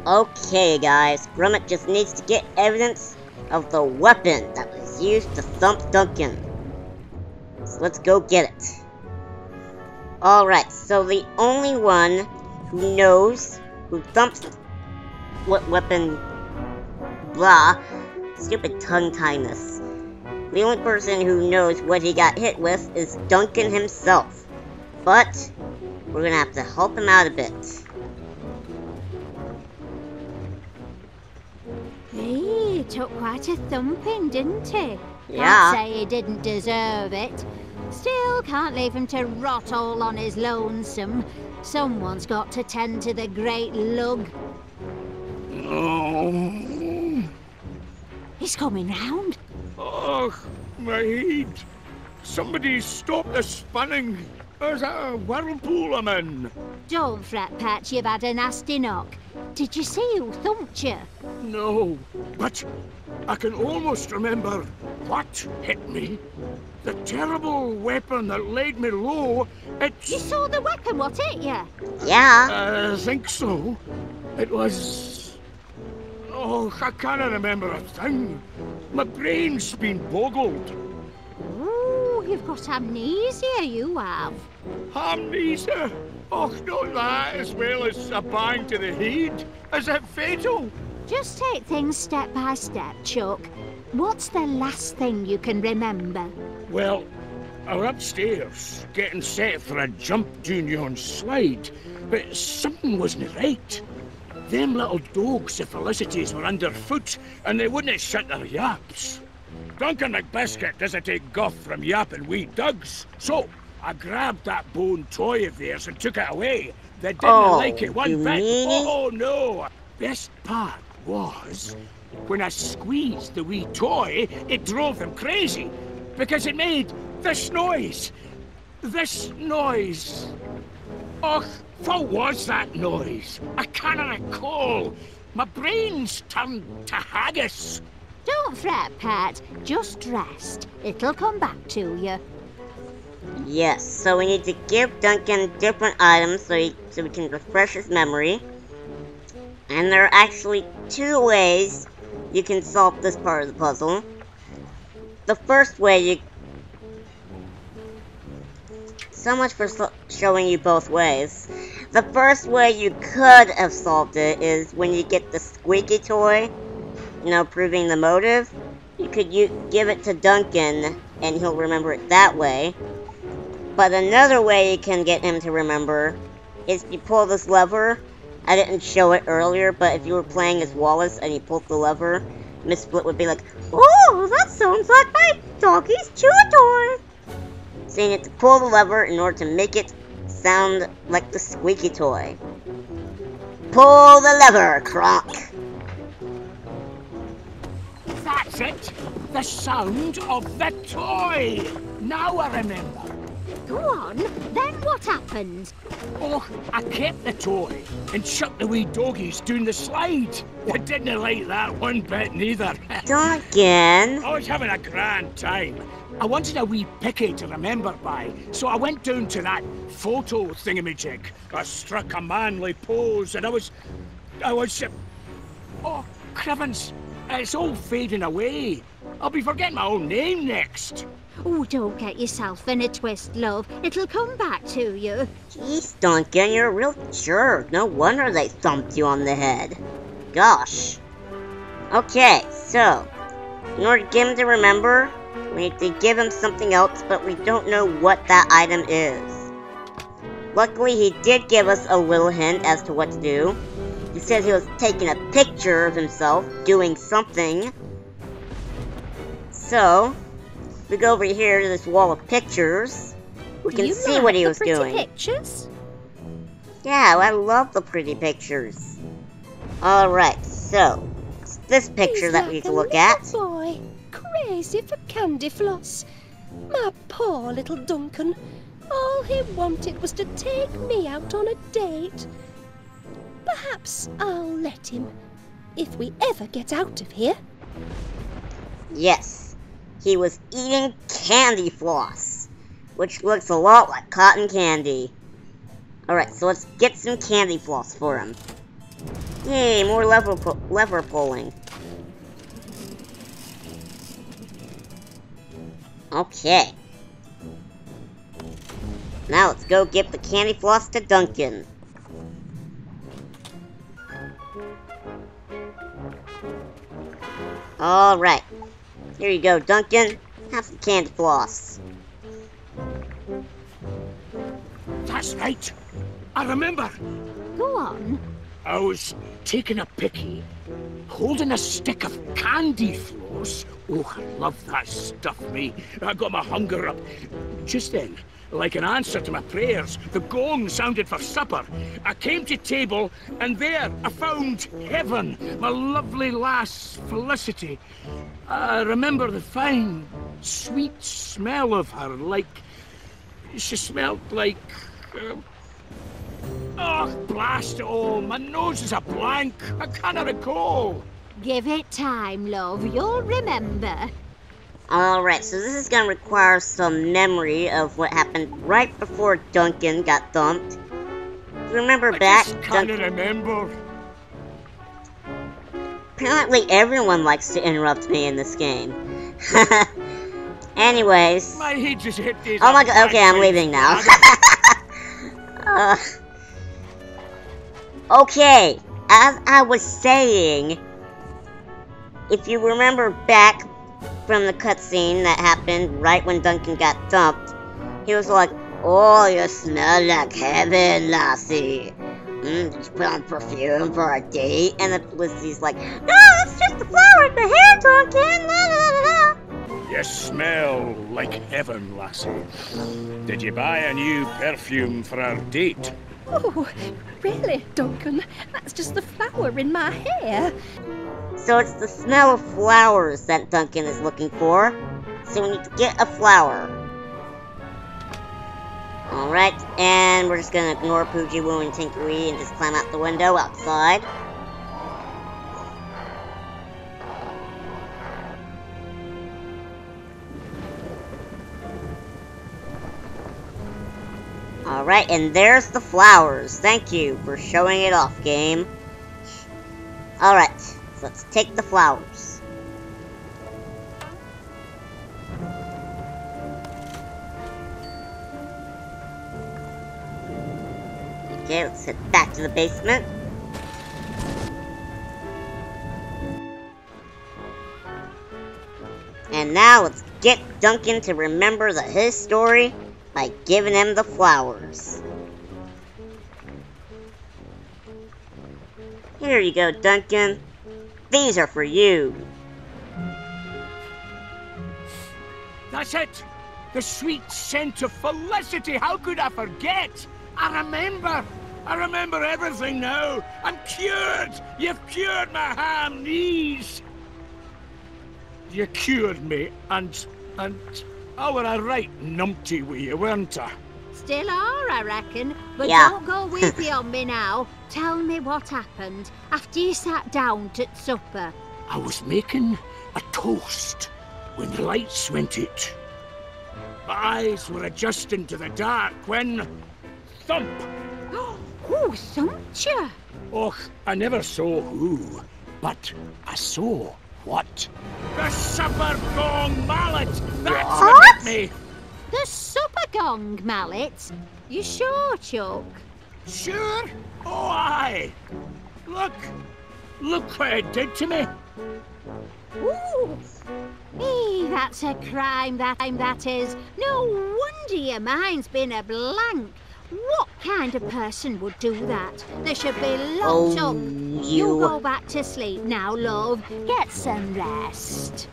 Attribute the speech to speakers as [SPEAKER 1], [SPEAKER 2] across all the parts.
[SPEAKER 1] Okay, guys, Gromit just needs to get evidence of the weapon that was used to thump Duncan. So let's go get it. Alright, so the only one who knows who thumps what weapon, blah, stupid tongue-tiedness. The only person who knows what he got hit with is Duncan himself. But we're gonna have to help him out a bit.
[SPEAKER 2] He took quite a thumping, didn't he?
[SPEAKER 1] Yeah.
[SPEAKER 2] Can't say he didn't deserve it. Still, can't leave him to rot all on his lonesome. Someone's got to tend to the great lug.
[SPEAKER 3] Oh.
[SPEAKER 2] He's coming round.
[SPEAKER 3] Oh, my head. Somebody stop the spinning. There's a whirlpool I'm in.
[SPEAKER 2] Don't fret, Pat, you've had a nasty knock. Did you see who thumped you?
[SPEAKER 3] No, but I can almost remember what hit me. The terrible weapon that laid me low,
[SPEAKER 2] You saw the weapon, what hit you?
[SPEAKER 1] Yeah.
[SPEAKER 3] I think so. It was... Oh, I can't remember a thing. My brain's been boggled.
[SPEAKER 2] Ooh, you've got amnesia, you have.
[SPEAKER 3] Amnesia? Oh, not that, as well as a bang to the head. Is it fatal?
[SPEAKER 2] Just take things step by step, Chuck. What's the last thing you can remember?
[SPEAKER 3] Well, I was upstairs, getting set for a jump down yon slide, but something wasn't right. Them little dogs of Felicity's were underfoot, and they wouldn't shut their yaps. Duncan McBiscuit doesn't take guff from yapping wee dugs, so I grabbed that bone toy of theirs and took it away. They didn't like it one bit. Oh no! Best part was, when I squeezed the wee toy, it drove them crazy, because it made this noise. This noise. Och, what was that noise? I can't recall. My brain's turned to haggis.
[SPEAKER 2] Don't fret, Pat. Just rest. It'll come back to you.
[SPEAKER 1] Yes, so we need to give Duncan different items so we can refresh his memory. And there are actually two ways you can solve this part of the puzzle. The first way you... So much for showing you both ways. The first way you could have solved it is when you get the squeaky toy, you know, proving the motive. You could give it to Duncan and he'll remember it that way. But another way you can get him to remember is if you pull this lever. I didn't show it earlier, but if you were playing as Wallace and you pulled the lever, Miss Split would be like, "Oh, that sounds like my doggy's chew toy." So you need to pull the lever in order to make it sound like the squeaky toy. Pull the lever, Croc.
[SPEAKER 3] That's it! The sound of the toy! Now I remember.
[SPEAKER 2] Go on, then what happened?
[SPEAKER 3] Oh, I kept the toy and shut the wee doggies down the slide. They didn't like that one bit neither.
[SPEAKER 1] Duncan.
[SPEAKER 3] I was having a grand time. I wanted a wee picky to remember by, so I went down to that photo thingamajig. I struck a manly pose and I was... Oh, Crivens, it's all fading away. I'll be forgetting my own name next.
[SPEAKER 2] Oh, don't get yourself in a twist, love. It'll come back to you.
[SPEAKER 1] Jeez, Duncan, you're a real jerk. No wonder they thumped you on the head. Gosh. Okay, so, in order to get him to remember, we need to give him something else, but we don't know what that item is. Luckily, he did give us a little hint as to what to do. He said he was taking a picture of himself doing something. So, if we go over here to this wall of pictures, we can see what he was doing.
[SPEAKER 2] Pictures?
[SPEAKER 1] Yeah, I love the pretty pictures. Alright, so, it's this picture that we need to look at.
[SPEAKER 4] Boy, crazy for candy floss. My poor little Duncan. All he wanted was to take me out on a date. Perhaps I'll let him, if we ever get out of here.
[SPEAKER 1] Yes, he was eating candy floss, which looks a lot like cotton candy. Alright, so let's get some candy floss for him. Yay, more lever pulling. Okay. Now let's go give the candy floss to Duncan. Alright. Here you go, Duncan. Have some candy floss.
[SPEAKER 3] That's right. I remember.
[SPEAKER 2] Go on.
[SPEAKER 3] I was taking a picky, holding a stick of candy floss. Oh, I love that stuff, me. I got my hunger up. Just then, like an answer to my prayers, the gong sounded for supper. I came to table, and there I found Heaven, my lovely lass, Felicity. I remember the fine, sweet smell of her, like... She smelled like... Oh, blast it all. My nose is a blank. I cannot recall.
[SPEAKER 2] Give it time, love. You'll remember.
[SPEAKER 1] Alright, so this is gonna require some memory of what happened right before Duncan got thumped. Do you remember back?
[SPEAKER 3] I just can't remember.
[SPEAKER 1] Apparently everyone likes to interrupt me in this game. Anyways.
[SPEAKER 3] My head just hit these.
[SPEAKER 1] Oh my god, okay, I'm leaving now. Okay, as I was saying, if you remember back from the cutscene that happened right when Duncan got thumped, he was like, "Oh, you smell like heaven, lassie. Did you put on perfume for our date?" And then Felicity's like, "No, it's just the flower in the hair, Duncan. La, la, la, la."
[SPEAKER 3] You smell like heaven, lassie. Did you buy a new perfume for our date?
[SPEAKER 4] Oh, really, Duncan? That's just the flower in my hair.
[SPEAKER 1] So it's the smell of flowers that Duncan is looking for. So we need to get a flower. Alright, and we're just gonna ignore Poogie, Woo, and Tinkery and just climb out the window outside. Alright, and there's the flowers. Thank you for showing it off, game. Alright, so let's take the flowers. Okay, let's head back to the basement. And now let's get Duncan to remember his story by giving him the flowers. Here you go, Duncan. These are for you.
[SPEAKER 3] That's it! The sweet scent of Felicity! How could I forget? I remember everything now! I'm cured! You've cured my ham knees! You cured me, and I were a right numpty with you, weren't I?
[SPEAKER 2] Still are, I reckon. But
[SPEAKER 1] Yeah.
[SPEAKER 2] don't go weepy on me now. Tell me what happened after you sat down at supper.
[SPEAKER 3] I was making a toast when the lights went out. My eyes were adjusting to the dark when... thump!
[SPEAKER 2] Who thumped you?
[SPEAKER 3] Och, I never saw who, but I saw what? The supper gong mallet! That's what hit me!
[SPEAKER 2] The supper gong mallet? You sure, Chuck?
[SPEAKER 3] Sure? Oh, aye! Look what it did to me!
[SPEAKER 2] Ooh! That's a crime, that is. No wonder your mind's been a blank. What kind of person would do that? They should be locked up. You go back to sleep now, love. Get some rest.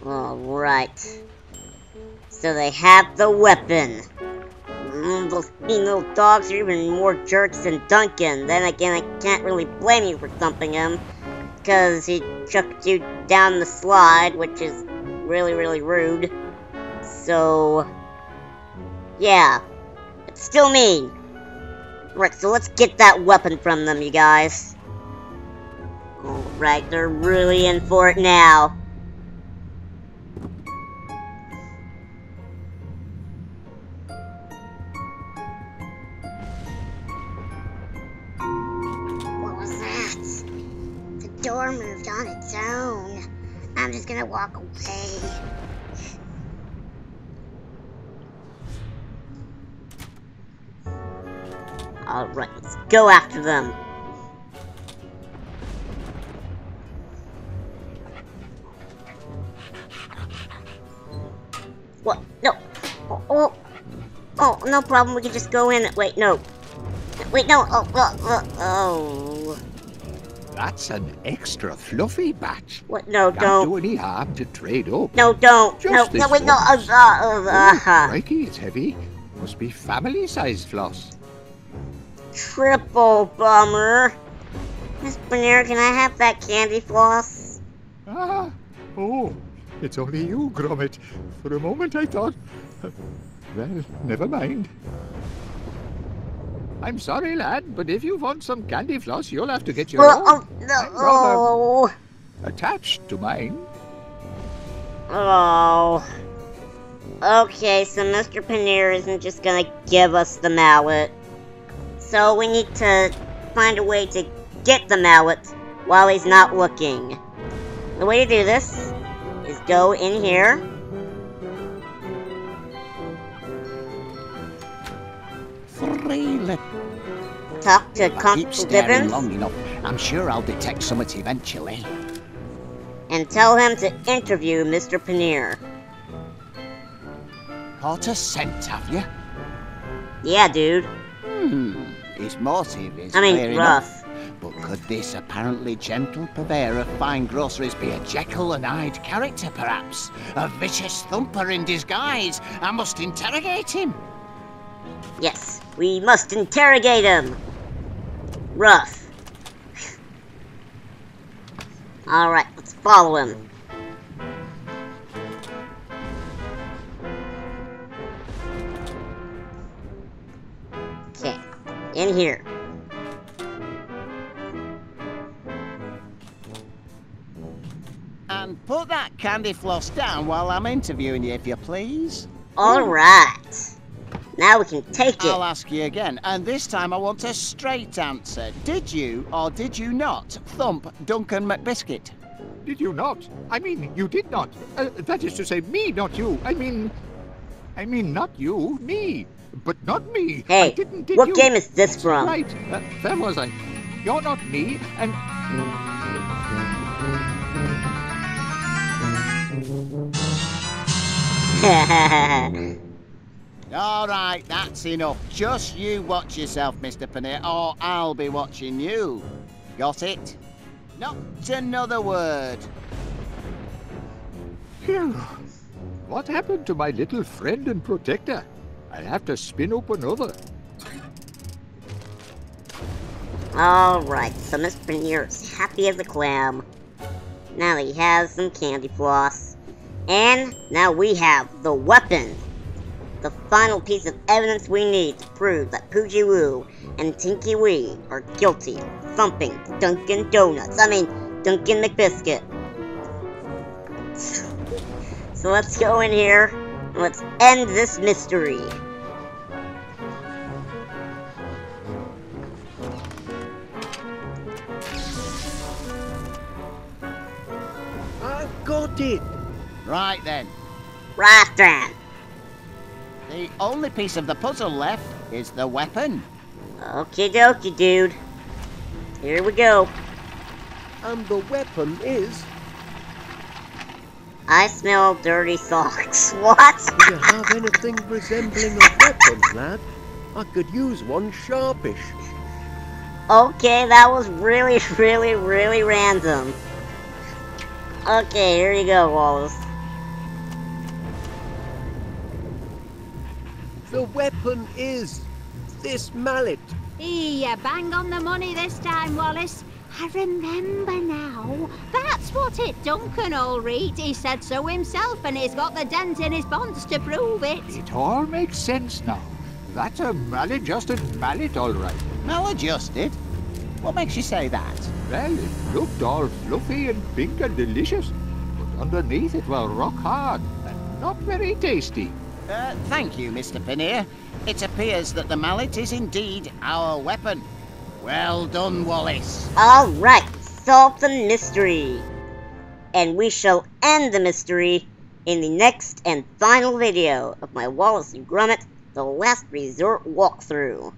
[SPEAKER 1] Alright. So they have the weapon. Those mean little dogs are even more jerks than Duncan. Then again, I can't really blame you for thumping him, because he chucked you down the slide, which is really, really rude. So, yeah. It's still mean. Right, so let's get that weapon from them, you guys. Alright, they're really in for it now. walk away. Alright, let's go after them. What? No. Oh, no problem. We can just go in. Wait, no. Wait, no. Oh.
[SPEAKER 5] That's an extra fluffy batch.
[SPEAKER 1] What? No,
[SPEAKER 5] Can't
[SPEAKER 1] don't.
[SPEAKER 5] do any harm to trade up.
[SPEAKER 1] No, don't.
[SPEAKER 5] Just
[SPEAKER 1] No,
[SPEAKER 5] this
[SPEAKER 1] wait, no.
[SPEAKER 5] once. Crikey, it's heavy. Must be family-sized floss.
[SPEAKER 1] Triple bummer. Miss Paneer, can I have that candy floss?
[SPEAKER 5] Ah, oh, it's only you, Gromit. For a moment I thought... Well, never mind. I'm sorry, lad, but if you want some candy floss, you'll have to get your own.
[SPEAKER 1] Oh, no.
[SPEAKER 5] I'm
[SPEAKER 1] Oh.
[SPEAKER 5] rather attached to mine.
[SPEAKER 1] Oh. Okay, so Mr. Paneer isn't just gonna give us the mallet. So we need to find a way to get the mallet while he's not looking. The way to do this is go in here.
[SPEAKER 6] Freely.
[SPEAKER 1] Talk to
[SPEAKER 6] If I keep
[SPEAKER 1] Constable
[SPEAKER 6] staring
[SPEAKER 1] Gibbons
[SPEAKER 6] long enough, I'm sure I'll detect something eventually.
[SPEAKER 1] and tell him to interview Mr. Paneer.
[SPEAKER 6] Caught a scent, have you?
[SPEAKER 1] Yeah, dude.
[SPEAKER 6] His motive is
[SPEAKER 1] I mean,
[SPEAKER 6] clear enough.
[SPEAKER 1] rough.
[SPEAKER 6] But could this apparently gentle purveyor of fine groceries be a Jekyll and Hyde character, perhaps? A vicious thumper in disguise? I must interrogate him.
[SPEAKER 1] Yes, we must interrogate him. Rough. Alright, let's follow him. Okay, in here.
[SPEAKER 6] And put that candy floss down while I'm interviewing you, if you please.
[SPEAKER 1] Alright. Now we can take it.
[SPEAKER 6] I'll ask you again, and this time I want a straight answer. Did you or did you not thump Duncan McBiscuit?
[SPEAKER 5] Did you not? I mean, you did not. That is to say, me, not you. I mean, not you, me. But not me. I
[SPEAKER 1] Hey,
[SPEAKER 5] didn't, did
[SPEAKER 1] what
[SPEAKER 5] you?
[SPEAKER 1] game is this from?
[SPEAKER 5] Right, there was I. You're not me, and...
[SPEAKER 6] All right, that's enough. Just you watch yourself, Mr. Paneer, or I'll be watching you. Got it? Not another word.
[SPEAKER 5] Phew. What happened to my little friend and protector? I'll have to spin up another.
[SPEAKER 1] Alright, so Mr. Paneer is happy as a clam. Now that he has some candy floss. And now we have the weapon. The final piece of evidence we need to prove that Poogie Woo and Tinky Wee are guilty of thumping Dunkin' Duncan McBiscuit. So let's go in here and let's end this mystery.
[SPEAKER 7] I got it!
[SPEAKER 6] Right then.
[SPEAKER 1] Right then.
[SPEAKER 6] The only piece of the puzzle left is the weapon.
[SPEAKER 1] Okie dokie, dude. Here we go.
[SPEAKER 7] And the weapon is...
[SPEAKER 1] I smell dirty socks. What?
[SPEAKER 7] Do you have anything resembling a weapon, lad? I could use one sharpish.
[SPEAKER 1] Okay, that was really, really, really random. Okay, here you go, Wallace.
[SPEAKER 7] The weapon is... this mallet.
[SPEAKER 2] You bang on the money this time, Wallace. I remember now. That's what it Duncan all read. He said so himself, and he's got the dent in his bonds to prove it.
[SPEAKER 5] It all makes sense now. That's a maladjusted mallet, all right.
[SPEAKER 6] Maladjusted? What makes you say that?
[SPEAKER 5] Well, it looked all fluffy and pink and delicious, but underneath it was rock hard and not very tasty.
[SPEAKER 6] Thank you, Mr. Paneer. It appears that the mallet is indeed our weapon. Well done, Wallace.
[SPEAKER 1] Alright, solve the mystery. and we shall end the mystery in the next and final video of my Wallace Gromit The Last Resort walkthrough.